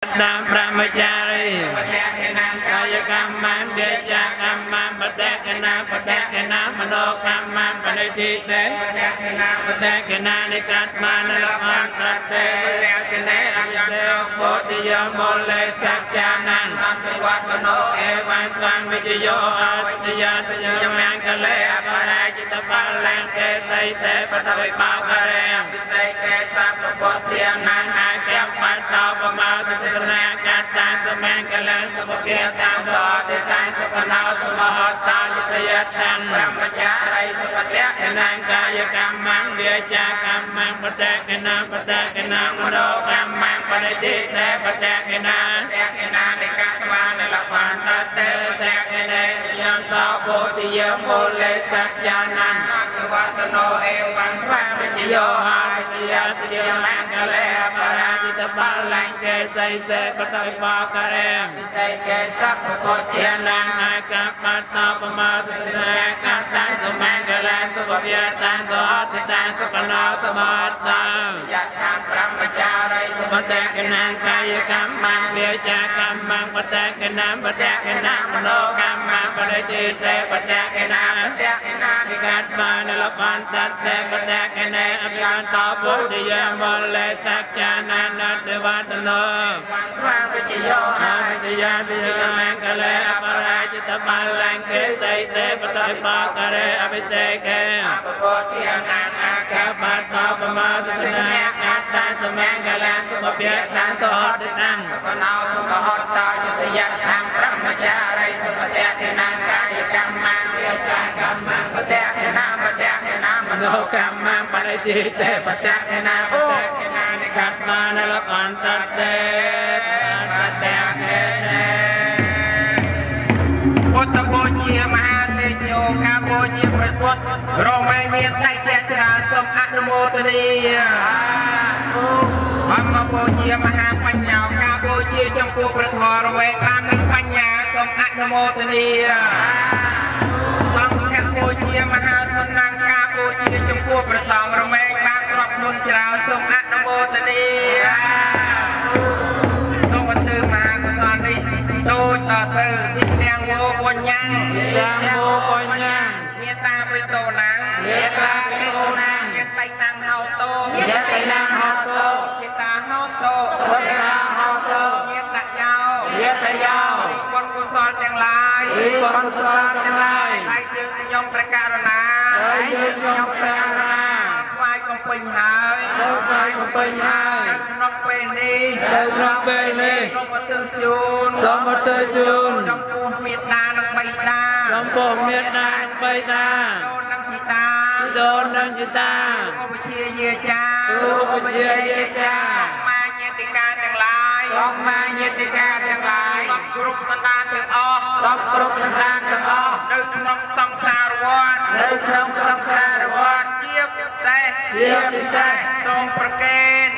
Đam Brahmachari Kaya Kamman Deja Kamman Patekana Patekana Mano Kamman Panitite Patekana Nikatmana Lapan Tate Patekane Abhideo Bodhiya Mole Satchanan Evan Tvan Vijayo Aditya Sajya Mangale Aparajita Palang Kesai Se Patavi Pakarem Visai Kesap Kapotya Nana Kem Pantau Pamau Sena kata semangkalan sebagian soal sekenal semahatan disayatan brahmacari seperti kenang kaya kamang biaja kamang petak kena mano kamang pada dite petak kena dekat mana lapan tate petak kena yang tak bodhiya mole satjanan kewatano ewan brahmaciyo hatiya sedia mangkale aparajita palang kesai se patai pakarem sai kesap kotianan akap mata pematuna kata semanggalan sebabiatan sohatitan sekenal semata yakam brahmacari patekenan kaya kamang biaja kamang patekenan mano kamang padajite patekenan dikat mana lapan tate patekenan abhiyanta bodhiya mole sakjanan natewatano Abhidya Mangale Aparajita Palang Kesai Se Patai Pakare Abhiseke Abhikotianan Akapata Pamatana Kata Semanggalan Sumabhyatan Sohoditan Sekenal Sumahota Yusayatan Brahmacari Sepatekinan Kaya Kamang Biaja Kamang Patekinan Mano Kamang Panajite Patekinan Katmana Lapan Tateพุทธบูชามหาเทโยคาบูชาประพุทธโรมัยเมียนไตเจตราสมอนุโมทนีธรรมบูชามหาปัญญาคาบูชาจงกุประทรเวกามิปัญญาสมอนุโมทนีสังฆบูชามหาสุนังคาบูชาจงกุประสองโรมัยบางครอบมุนจราสมอนุโมทนีโตต่อเธอที่เสียงโมปัญญาเมีตาไปโตนังเมีไตนางเฮาโตเมีตาเฮาโตเมีตายาวคนกุศลอย่างไรใครจึงยอมประกาศนาควายก็เป็นหายนกเป็นนี่นกมาตื่นจูนจำปูเมียดนานังใบตาโดนนังจิตาก็ไปเชียเยจ้ามาเยติการอย่างไรต้องกรุบสันดานถึงออกดึงน้องสังสารวัฏเทียบพิเศษทรงประเกณฑ์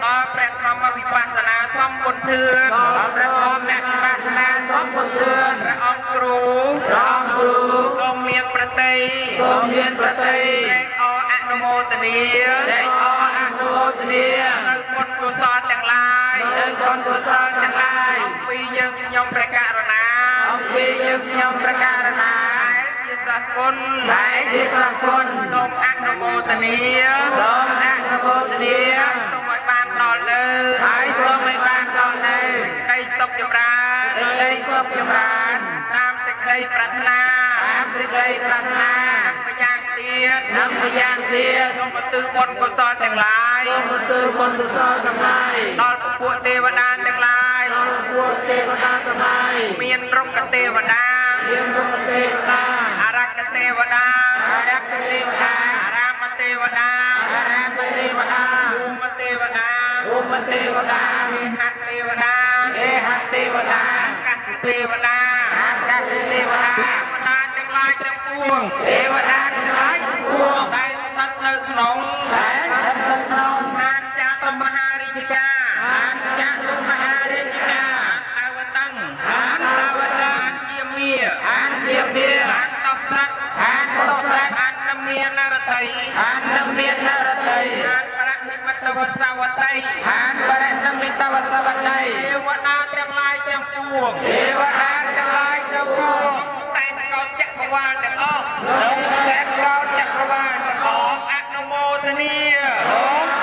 ต่อแปลธรรมวิปัสสนาสมบูรณ์เถื่อนพระองค์ครูทรงเมียนประเตยออนุโมทนีคนกุศลทั้งหลายปียังยมประกาศนาจิสกุลทรงอนุโมทนีทรงไม่บานต่อเลยได้ศพจำราญตามสิกายปรารถนานำไปย่างเตียนทรงประตือคนกุศลทั้งหลายนอนพวกเทวดาทั้งหลายเมียนรกเทวดาอารักเทวดาอารามเทวดาภูมิเทวดาเอหเทวดาอากัสเทวดาทั้งหลายทั้งปวงได้ทัดเลิกหนองทานจากตมหาริจิกาอาวตังเยี่ยมเมียตอกสักน้ำเมียนารทัยประนิมัตวสาวไต តវសវតីទេវតាទាំងឡាយទាំងពួងទេវតាទាំងឡាយទាំងពួងតែកោចក្រវាលទាំងអស់តែកោចក្រវាលទាំងអស់អនុមោទនា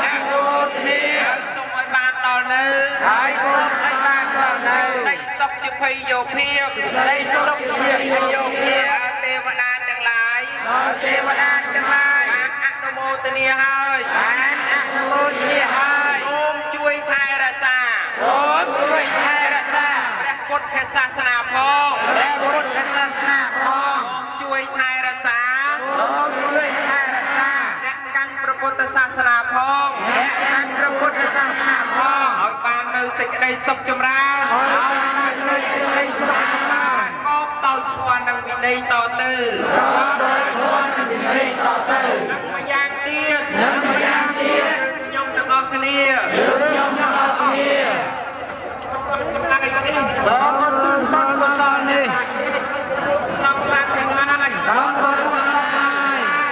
អនុមោទនាសូមឲ្យបានដល់នៅហើយសូមឲ្យបានដល់នៅនៃសុខជាភ័យយោភាពនៃសុខជាភ័យយោភាពទេវតាទាំងឡាយទេវតាទាំងឡាយអនុមោទនាហើយអនុមោទនាហើយសូមជួយថែរក្សាសូមជួយថែរក្សាព្រះពុទ្ធសាសនាផងព្រះពុទ្ធសាសនាផងជួយថែរក្សាសូមជួយថែរក្សាអ្នកកាន់ព្រះពុទ្ធសាសនាផងអ្នកកាន់ព្រះពុទ្ធសាសនាផងឲ្យបាននៅសេចក្តីសុខចម្រើនឲ្យបាននៅសេចក្តីសុខចម្រើនគោដោយធម៌និងវិន័យតទៅដោយធម៌និងវិន័យតទៅនិងម្យ៉ាងទៀតខ្ញុំទាំងអស់គ្នាខ្ញុំទាំងអស់គ្នាបងប្អូនបងនេះខ្ញុំបានទាំងឡាយបងប្អូនទាំងឡាយ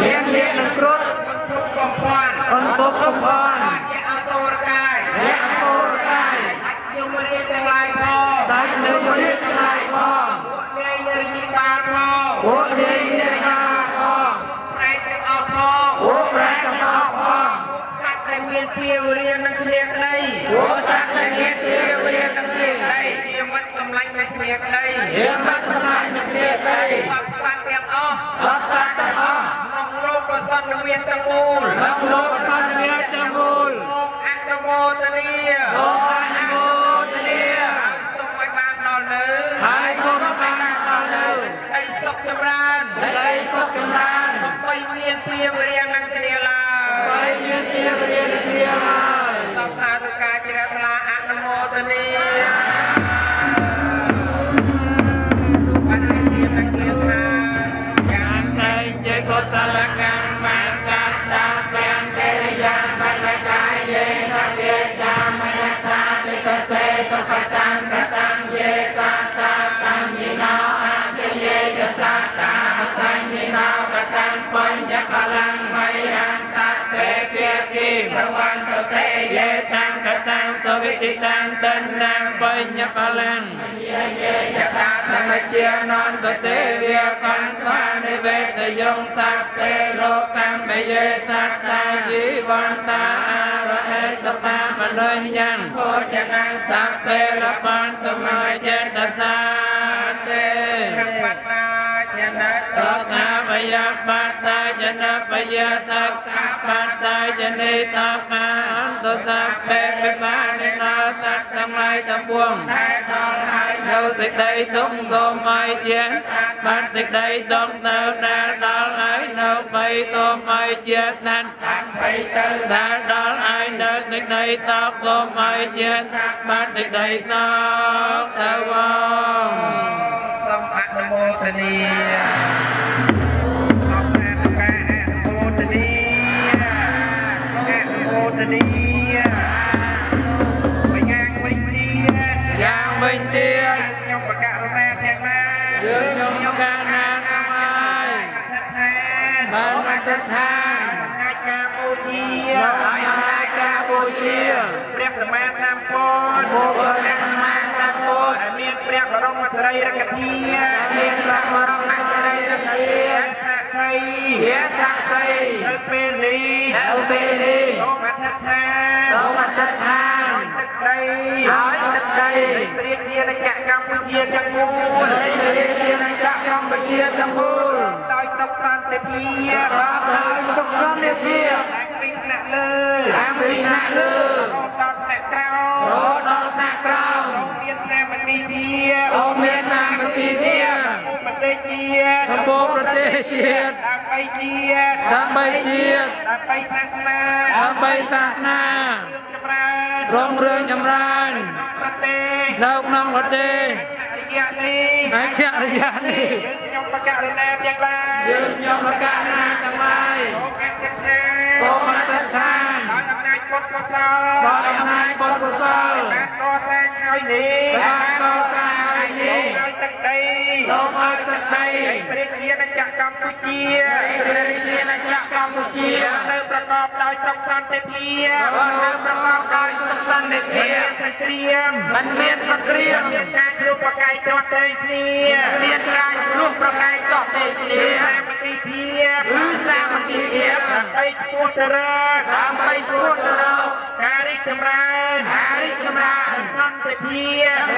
មាននឹងគ្រុឌកំពាន់អន្តពកំពាន់ជាអសូរកាយជាអសូរកាយខ្ញុំរៀនទាំងឡាយផងស្ដេចនៅរៀនទាំងឡាយផងពួកនាយរៀនបានផងពួកនាយរៀនបានផងប្រែកទាំងអស់ផងពួកប្រែកទាំងអស់ផងសត្វដែលមានភាវរៀននឹងគ្នាក្តីពួកសត្វដែលមានភាវរៀននឹងគ្នាក្តីជាមិត្តសម្លាញ់នឹងគ្នាក្តីជាមិត្តសម្លាញ់នឹងគ្នាក្តីសត្វទាំងអស់សត្វទាំងអស់ក្នុងលោកប្រសន្នមានទាំងមូលក្នុងលោកប្រសន្នមានទាំងមូលសូមអនុមោទនាសូមអនុមោទនាសូមឲ្យបានដល់នៅហើយសូមឲ្យបានដល់នៅឲ្យសុខចម្រើនឲ្យសុខចម្រើនសូមឲ្យមានភាវរៀននឹងគ្នាឡើយឲ្យមានភាវរៀននឹងគ្នាឡើយសូមសាធុការជ្រះថ្លាអនុមោទនាកុសលកម្មកតាទាំងកិរិយាបច្ចកាយេនវេចាមនសាតិកសេសុខតាំកតាំយេសតាសញ្ញិណោអគយេយសតាសញ្ញិណោកតាំបញ្ញបលំមយំសតេពាគិភវន្តតេយេតាំកតាំសវិតិតាំតនាបញ្ញបលំយេយសតាមជានន្តតេវិកន្តវានិវេតយងសតេលោកម្មយេសត្តាជីវន្តាអរហេតបាមនុញ្ញំពោចនាសពេលបន្ទមចេតសាទេបត្តាចនតតាវយបត្តាចនបយសក្បត្តាចនិសមាអន្តសពេពិបានិណោសត្វទាំងឡាយទាំងពួងតែដល់ហើយនៅសេចក្តីទុកសូមឲ្យជាបានសេចក្តីទុកនៅដែលដល់ហើយនៅបីសូមឲ្យជាសានបីទៅដែលដល់ហើយនៅសេចក្តីសោកសូមឲ្យជាបានសេចក្តីសោកទៅវងសូមអនុមោទនាសូមអនុមោទនាអនុមោទនាយ៉ាងវិញទៀតខ្ញុំប្រកាសរណាទាំងណាយើងខ្ញុំកាលណាណាហើយបានអធិដ្ឋានអំណាចការបូជាអំណាចការបូជាព្រះសម្មាសម្ពុទ្ធព្រះសម្មាសម្ពុទ្ធមានព្រះបរមសារីរិកធាមានព្រះបរមសារីរិកធាជាស័ក្តិសិទ្ធិនៅពេលនេះសូមអធិដ្ឋានទឹកដីហើយទឹកដីព្រះជាណាចក្រកម្ពុជាទាំងមូលព្រះជាណាចក្រកម្ពុជាទាំងមូលដោយសុខសន្តិភាពដោយសុខសន្តិភាពពីថ្នាក់លើពីថ្នាក់លើដល់ថ្នាក់ក្រោមដល់ថ្នាក់ក្រោមមាននាមទីជាមាននាមទីជាប្រទេសជាតិប្រទេសជាតិដើម្បីជាតិដើម្បីសាសនារងរឿងចម្រើននៅក្នុងប្រទេសហើយជារយៈនេះខ្ញុំប្រកាសណាទាំងឡាយយើងខ្ញុំប្រកាសណាទាំងឡាយសូមអធិដ្ឋានដោយអំណាចពុទ្ធកុសលដោយអំណាចពុទ្ធកុសលបានកសាងឲ្យនេះឲ្យទឹកដីសូមឲ្យទឹកដីព្រះជាណាចក្រកម្ពុជាព្រះជាណាចក្រកម្ពុជានៅប្រ กอบដោយសុខសន្តិភាពប្រកបដោយសុខសន្តិភាពសង្គ្រាមមិនមានសង្គ្រាមមានការជួបប្រកែកទាស់ទែងគ្នាមានការជួបប្រកែកទាស់ទែងគ្នាសាមគ្គីភាពឬសាមគ្គីភាពដើម្បីជួបទៅរកដើម្បីជួបទៅរកការរីកចម្រើន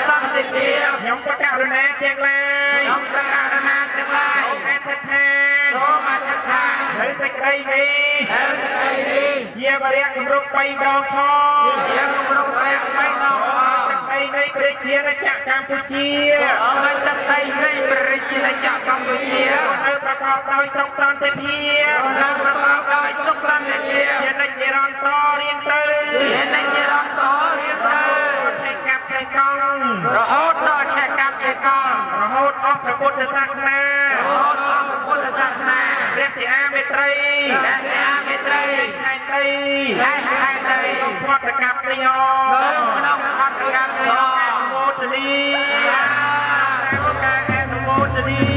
សន្តិភាពខ្ញុំប្រកាសរណាទាំងឡាយសូមអធិដ្ឋាននៅសេចក្តីនេះជាបរិយគម្រប់3ដងផងសេចក្តីនៃប្រជារាជកម្ពុជានៅប្រកបដោយសុខសន្តិភាពជានិច្ចនិរន្តររៀងទៅរហូតដល់ឆេះកាប់ឆេះកងរហូតអស់ព្រះពុទ្ធសាសនាព្រះសិហាមេត្រីខែដីក្នុងផតកម្មនេះអនុមោទនី